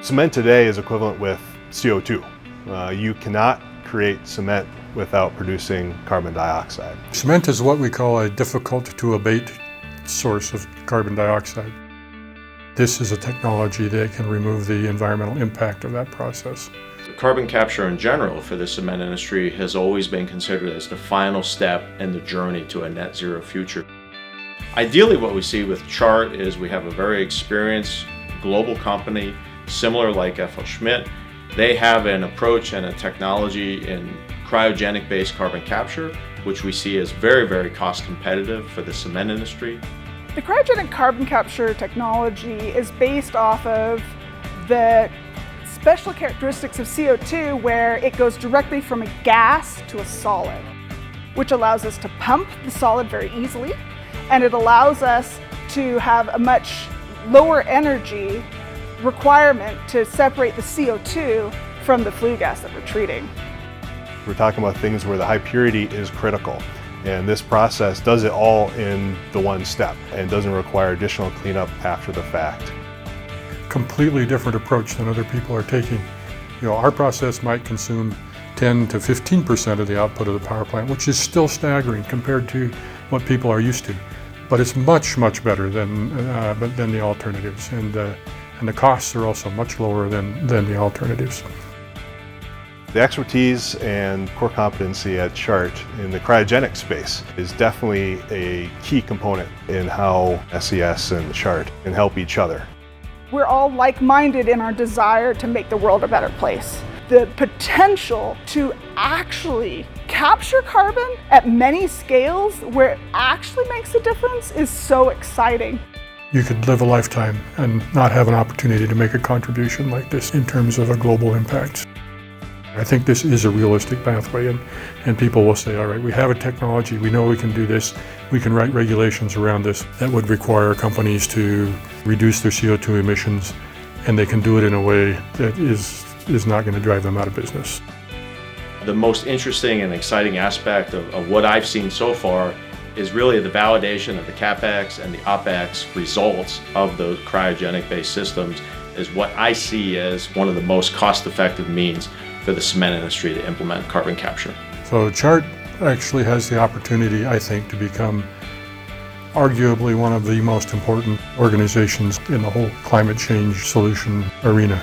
Cement today is equivalent with CO2. You cannot create cement without producing carbon dioxide. Cement is what we call a difficult to abate source of carbon dioxide. This is a technology that can remove the environmental impact of that process. Carbon capture in general for the cement industry has always been considered as the final step in the journey to a net zero future. Ideally, what we see with Chart is we have a very experienced global company, similar like FLSmidth. They have an approach and a technology in cryogenic-based carbon capture, which we see as very, very cost competitive for the cement industry. The cryogenic carbon capture technology is based off of the special characteristics of CO2 where it goes directly from a gas to a solid, which allows us to pump the solid very easily, and it allows us to have a much lower energy requirement to separate the CO2 from the flue gas that we're treating. We're talking about things where the high purity is critical, and this process does it all in the one step and doesn't require additional cleanup after the fact. Completely different approach than other people are taking. Our process might consume 10 to 15% of the output of the power plant, which is still staggering compared to what people are used to. But it's much, much better than the alternatives, and the costs are also much lower than the alternatives. The expertise and core competency at Chart in the cryogenic space is definitely a key component in how SES and Chart can help each other. We're all like-minded in our desire to make the world a better place. The potential to actually capture carbon at many scales where it actually makes a difference is so exciting. You could live a lifetime and not have an opportunity to make a contribution like this in terms of a global impact. I think this is a realistic pathway, and people will say, all right, we have a technology, we know we can do this, we can write regulations around this that would require companies to reduce their CO2 emissions, and they can do it in a way that is not going to drive them out of business. The most interesting and exciting aspect of what I've seen so far is really the validation of the CapEx and the OpEx results of those cryogenic-based systems is what I see as one of the most cost-effective means for the cement industry to implement carbon capture. So Chart actually has the opportunity, I think, to become arguably one of the most important organizations in the whole climate change solution arena.